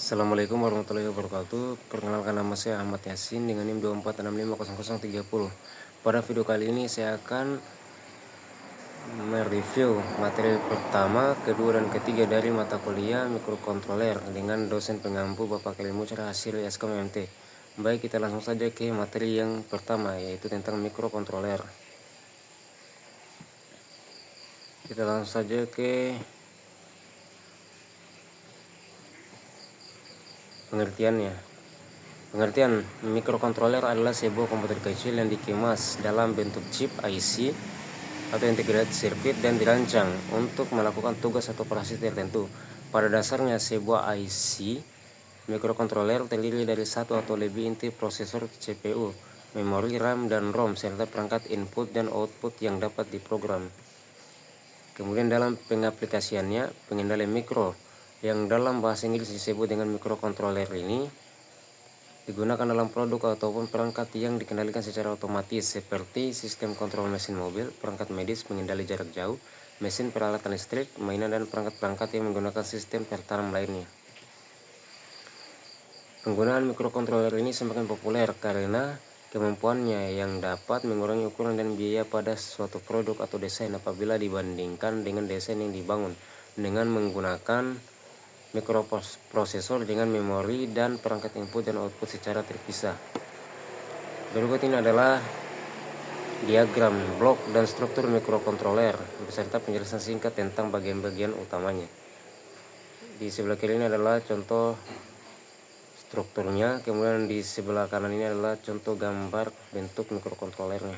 Assalamualaikum warahmatullahi wabarakatuh. Perkenalkan, nama saya Ahmad Yasin dengan NIM 24650030. Pada video kali ini saya akan mereview materi pertama, kedua, dan ketiga dari mata kuliah mikrokontroler dengan dosen pengampu Bapak Khalil Muchar hasil Eskom MT. Baik, kita langsung saja ke materi yang pertama, yaitu tentang mikrokontroler. Kita langsung saja ke pengertiannya. Pengertian mikrokontroler adalah sebuah komputer kecil yang dikemas dalam bentuk chip IC atau integrated circuit dan dirancang untuk melakukan tugas atau operasi tertentu. Pada dasarnya, sebuah IC mikrokontroler terdiri dari satu atau lebih inti prosesor CPU, memori RAM dan ROM, serta perangkat input dan output yang dapat diprogram. Kemudian dalam pengaplikasiannya, pengendali mikro yang dalam bahasa Inggris disebut dengan mikrokontroler ini digunakan dalam produk ataupun perangkat yang dikendalikan secara otomatis seperti sistem kontrol mesin mobil, perangkat medis, pengendali jarak jauh, mesin peralatan listrik, mainan, dan perangkat-perangkat yang menggunakan sistem tertanam lainnya. Penggunaan mikrokontroler ini semakin populer karena kemampuannya yang dapat mengurangi ukuran dan biaya pada suatu produk atau desain apabila dibandingkan dengan desain yang dibangun dengan menggunakan mikroprosesor dengan memori dan perangkat input dan output secara terpisah. Berikut ini adalah diagram, blok, dan struktur mikrokontroler beserta penjelasan singkat tentang bagian-bagian utamanya. Di sebelah kiri ini adalah contoh strukturnya, kemudian di sebelah kanan ini adalah contoh gambar bentuk mikrokontrolernya.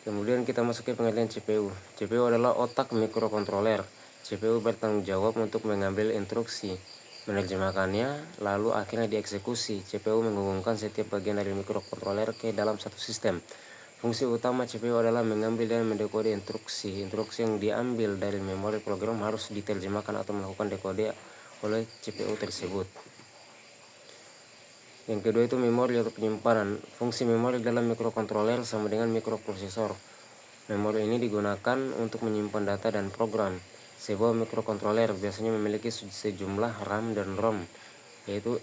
Kemudian kita masuk ke pengertian CPU. CPU adalah otak mikrokontroler. CPU bertanggung jawab untuk mengambil instruksi, menerjemahkannya, lalu akhirnya dieksekusi. CPU menghubungkan setiap bagian dari mikrokontroler ke dalam satu sistem. Fungsi utama CPU adalah mengambil dan mendekode instruksi. Instruksi yang diambil dari memori program harus diterjemahkan atau melakukan dekode oleh CPU tersebut. Yang kedua itu memori atau penyimpanan. Fungsi memori dalam mikrokontroler sama dengan mikroprosesor. Memori ini digunakan untuk menyimpan data dan program. Sebuah mikrokontroler biasanya memiliki sejumlah RAM dan ROM, yaitu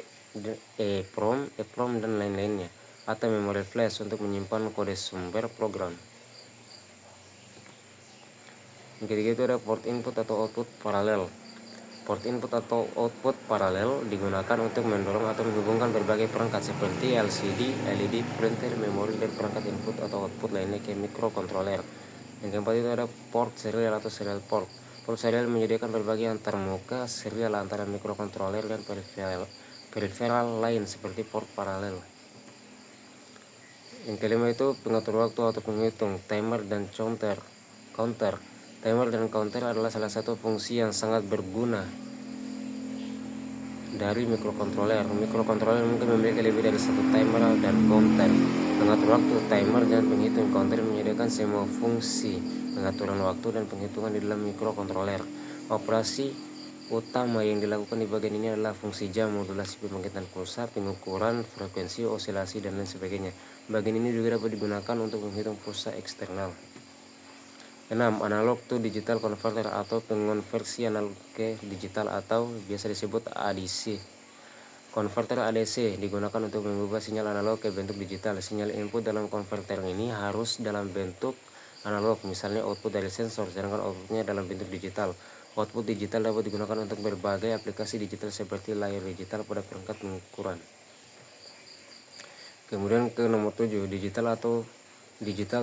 EEPROM dan lain-lainnya, atau memori flash untuk menyimpan kode sumber program. Yang ketiga itu ada port input atau output paralel. Port input atau output paralel digunakan untuk mendorong atau menghubungkan berbagai perangkat seperti LCD, LED, printer, memori, dan perangkat input atau output lainnya ke mikrokontroler. Yang keempat itu ada port serial atau serial port. Port serial menyediakan berbagai antarmuka serial antara mikrokontroler dan peripheral lain seperti port paralel. Yang kelima itu pengatur waktu atau penghitung, timer dan counter. Timer dan counter adalah salah satu fungsi yang sangat berguna dari mikrokontroler. Mikrokontroler mungkin memiliki lebih dari satu timer dan counter. Pengatur waktu, timer, dan penghitung counter menyediakan semua fungsi pengaturan waktu dan penghitungan di dalam mikrokontroler. Operasi utama yang dilakukan di bagian ini adalah fungsi jam, modulasi pembangkitan pulsa, pengukuran frekuensi, osilasi, dan lain sebagainya. Bagian ini juga dapat digunakan untuk menghitung pulsa eksternal. 6. Analog to digital converter atau pengonversi analog ke digital atau biasa disebut ADC. Konverter ADC digunakan untuk mengubah sinyal analog ke bentuk digital. Sinyal input dalam konverter ini harus dalam bentuk analog, misalnya output dari sensor, sedangkan outputnya dalam bentuk digital. Output digital dapat digunakan untuk berbagai aplikasi digital seperti layar digital pada perangkat pengukuran. Kemudian ke nomor 7, digital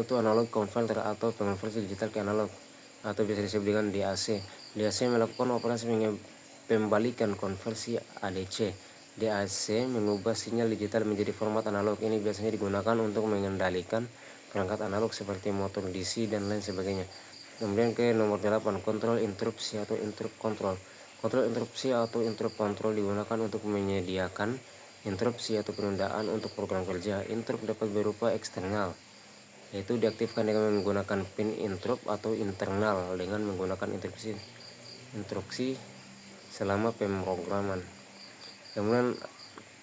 itu analog converter atau pengonversi digital ke analog atau biasa disebut dengan DAC. DAC melakukan operasi pembalikan konversi ADC. DAC mengubah sinyal digital menjadi format analog. Ini biasanya digunakan untuk mengendalikan perangkat analog seperti motor DC dan lain sebagainya. Kemudian ke nomor 8, kontrol interupsi atau interrupt control. Kontrol interupsi atau interrupt control digunakan untuk menyediakan interupsi atau penundaan untuk program kerja. Interrupt dapat berupa eksternal, yaitu diaktifkan dengan menggunakan pin interrupt, atau internal dengan menggunakan instruksi selama pemrograman. Kemudian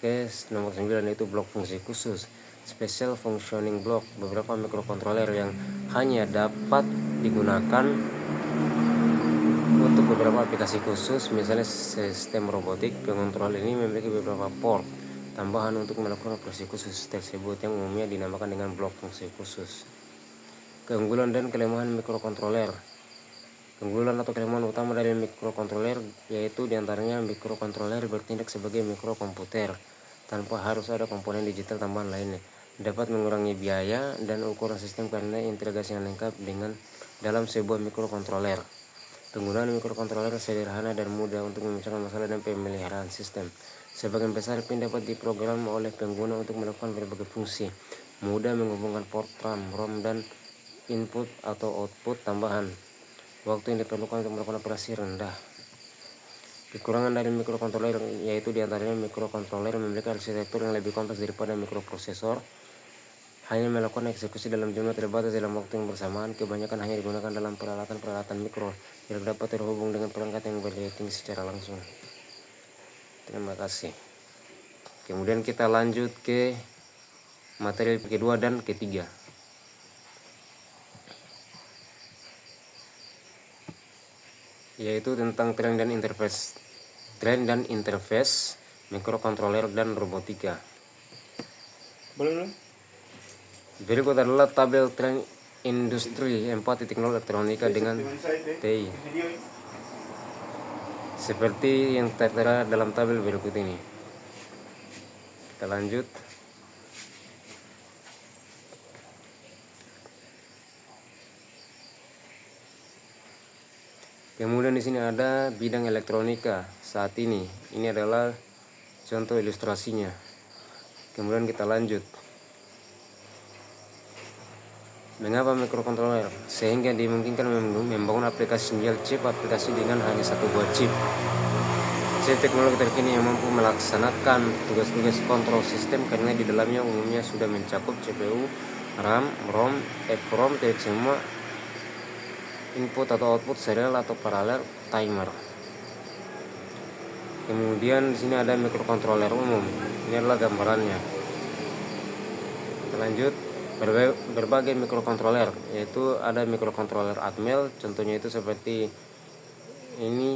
ke nomor 9 yaitu blok fungsi khusus, special functioning block. Beberapa mikrokontroler yang hanya dapat digunakan untuk beberapa aplikasi khusus, misalnya sistem robotik. Pengontrol ini memiliki beberapa port tambahan untuk melakukan operasi khusus tersebut yang umumnya dinamakan dengan blok fungsi khusus. Keunggulan dan kelemahan mikrokontroler. Keunggulan atau kelemahan utama dari mikrokontroler yaitu diantaranya mikrokontroler bertindak sebagai mikrokomputer tanpa harus ada komponen digital tambahan lainnya. Dapat mengurangi biaya dan ukuran sistem karena integrasi yang lengkap dengan dalam sebuah mikrokontroler. Penggunaan mikrokontroler sederhana dan mudah untuk memecahkan masalah dan pemeliharaan sistem. Sebagian besar pin dapat diprogram oleh pengguna untuk melakukan berbagai fungsi. Mudah menghubungkan port RAM, ROM, dan input atau output tambahan. Waktu yang diperlukan untuk melakukan operasi rendah. Kekurangan dari mikrokontroler yaitu diantaranya mikrokontroler memiliki arsitektur yang lebih kompleks daripada mikroprosesor. Hanya melakukan eksekusi dalam jumlah terbatas dalam waktu yang bersamaan. Kebanyakan hanya digunakan dalam peralatan mikro, tidak dapat terhubung dengan perangkat yang berrating secara langsung. Terima kasih. Kemudian kita lanjut ke materi kedua dan ketiga. Yaitu tentang tren dan interface mikrokontroler dan robotika. Berikut adalah tabel tren industri 4.0 elektronika dengan TI. Seperti yang tertera dalam tabel berikut ini. Kita lanjut. Kemudian di sini ada bidang elektronika saat ini. Ini adalah contoh ilustrasinya. Kemudian kita lanjut. Mengapa mikrokontroler? Sehingga dimungkinkan membangun aplikasi single chip aplikasi dengan hanya satu buah chip. Chip teknologi terkini yang mampu melaksanakan tugas-tugas kontrol sistem karena di dalamnya umumnya sudah mencakup CPU, RAM, ROM, EEPROM, semua input atau output serial atau paralel timer. Kemudian di sini ada mikrokontroler umum. Ini adalah gambarannya. Kita lanjut. Berbagai mikrokontroler, yaitu ada mikrokontroler Atmel, contohnya itu seperti ini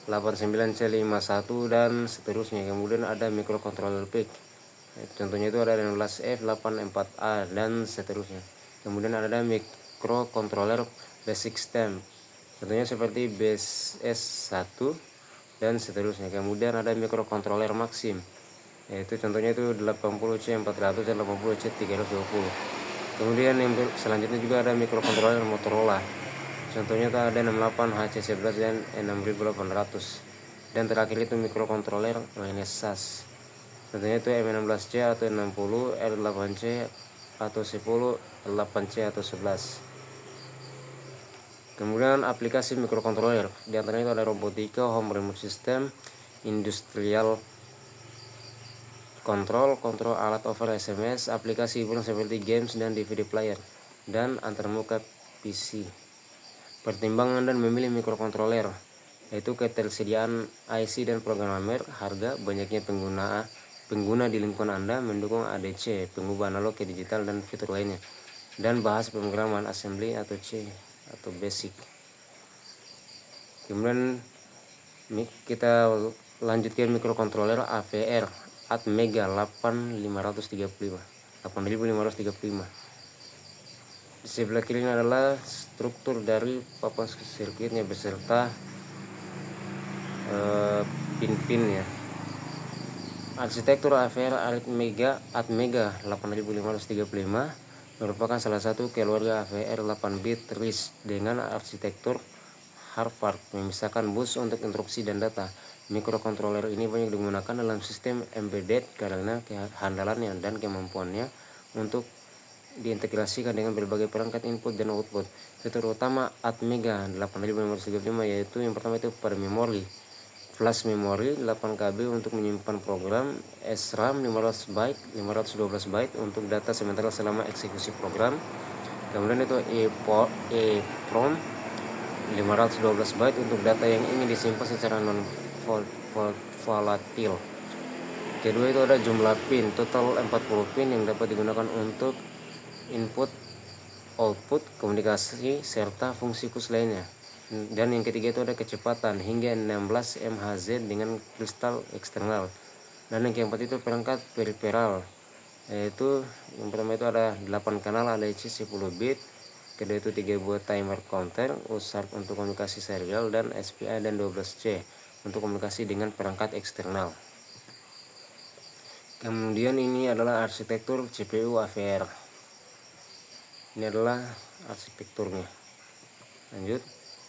89C51 dan seterusnya. Kemudian ada mikrokontroler PIC, contohnya itu ada 16F84A dan seterusnya. Kemudian ada mikrokontroler Basic System, contohnya seperti BSS1 dan seterusnya. Kemudian ada mikrokontroler Maxim, yaitu contohnya itu 80C400 dan 80C320. Kemudian yang selanjutnya juga ada mikrokontroler Motorola, contohnya itu ada 68HC11 dan 6800. Dan terakhir itu mikrokontroler SAS, contohnya itu M16C atau 60, R8C atau 10, 8C atau 11. Kemudian aplikasi mikrokontroler, diantaranya itu ada robotika, home remote system, industrial kontrol alat over SMS, aplikasi hiburan seperti games dan DVD player, dan antarmuka PC. Pertimbangan dan memilih mikrokontroler, yaitu ketersediaan IC dan programmer, harga, banyaknya pengguna di lingkungan Anda, mendukung ADC, pengubah analog ke digital dan fitur lainnya, dan bahas pemrograman assembly atau C atau basic. Kemudian kita lanjutkan mikrokontroler AVR Atmega 8535. Di sebelah kiri ini adalah struktur dari papan sirkuitnya beserta pin-pinnya. Arsitektur AVR Atmega 8535 merupakan salah satu keluarga AVR 8-bit RISC dengan arsitektur Harvard, memisahkan bus untuk instruksi dan data. Mikrokontroler ini banyak digunakan dalam sistem embedded karena kehandalannya dan kemampuannya untuk diintegrasikan dengan berbagai perangkat input dan output. Fitur utama Atmega 8535 yaitu yang pertama itu pada memori, flash memory 8KB untuk menyimpan program, SRAM 500 byte, 512 byte untuk data sementara selama eksekusi program. Kemudian itu EEPROM 512 byte untuk data yang ingin disimpan secara non volatil. Kedua itu ada jumlah pin, total 40 pin yang dapat digunakan untuk input, output, komunikasi, serta fungsi khusus lainnya. Dan yang ketiga itu ada kecepatan hingga 16 mHz dengan kristal eksternal. Dan yang keempat itu perangkat periferal, yaitu yang pertama itu ada 8 kanal ADC 10 bit, kedua itu 3 buah timer counter, USART untuk komunikasi serial, dan SPI dan 12C untuk komunikasi dengan perangkat eksternal. Kemudian ini adalah arsitektur CPU AVR. Ini adalah arsitekturnya. Lanjut.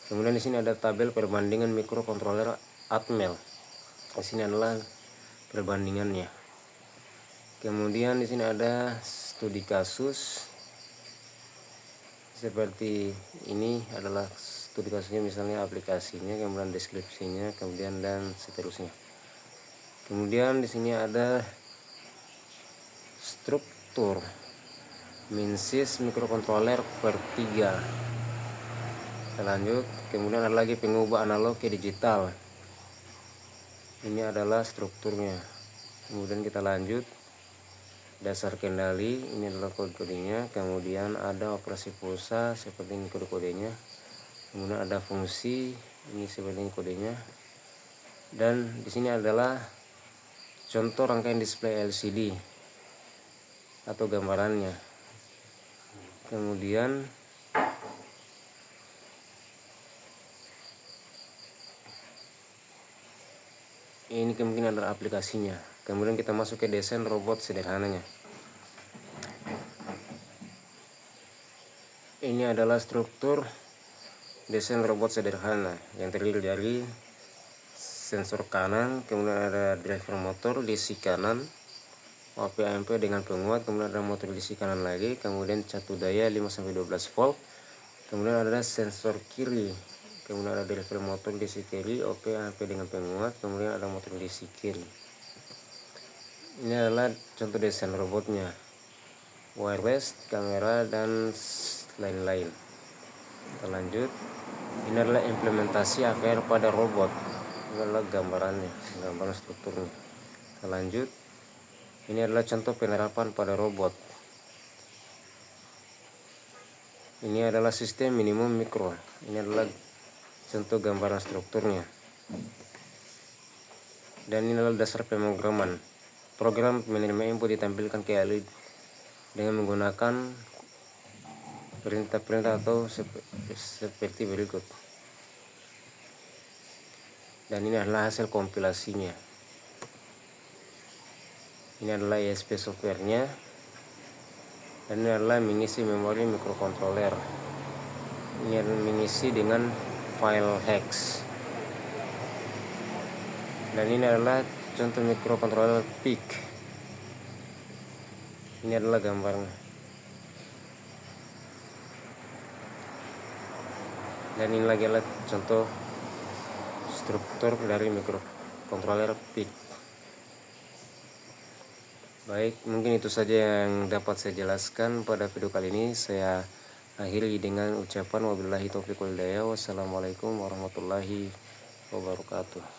Kemudian di sini ada tabel perbandingan mikrokontroler Atmel. Di sini adalah perbandingannya. Kemudian di sini ada studi kasus. Seperti ini adalah studi kasusnya, misalnya aplikasinya, kemudian deskripsinya, kemudian dan seterusnya. Kemudian di sini ada struktur MinSys mikrokontroler per 3. Lanjut, kemudian ada lagi pengubah analog ke digital. Ini adalah strukturnya. Kemudian kita lanjut, dasar kendali, ini adalah kode-kodenya. Kemudian ada operasi pulsa, seperti ini kode-kodenya. Kemudian ada fungsi, ini seperti ini kodenya. Dan di sini adalah contoh rangkaian display LCD atau gambarannya. Kemudian ini kemungkinan adalah aplikasinya. Kemudian kita masuk ke desain robot sederhananya. Ini adalah struktur desain robot sederhana yang terdiri dari sensor kanan, kemudian ada driver motor DC kanan, OP-AMP dengan penguat, kemudian ada motor DC kanan lagi, kemudian catu daya 5-12 volt, kemudian ada sensor kiri, kemudian ada driver motor DC kiri, OP-AMP dengan penguat, kemudian ada motor DC kiri. Ini adalah contoh desain robotnya, wireless, kamera, dan lain-lain. Kita lanjut. Ini adalah implementasi AVR pada robot. Ini adalah gambarannya, gambaran strukturnya. Kita lanjut. Ini adalah contoh penerapan pada robot. Ini adalah sistem minimum mikro. Ini adalah contoh gambaran strukturnya. Dan ini adalah dasar pemrograman. Program menerima input ditampilkan ke LED dengan menggunakan perintah-perintah atau seperti berikut. Dan ini adalah hasil kompilasinya. Ini adalah ISP softwarenya. Dan ini adalah mengisi memori mikrokontroler. Ini adalah mengisi dengan file hex. Dan ini adalah contoh mikrokontroler PIC. Ini adalah gambarnya. Dan ini lagi adalah contoh struktur dari mikrokontroler PIC. Baik, mungkin itu saja yang dapat saya jelaskan pada video kali ini. Saya akhiri dengan ucapan wabillahi taufiq wal hidayah. Wassalamualaikum warahmatullahi wabarakatuh.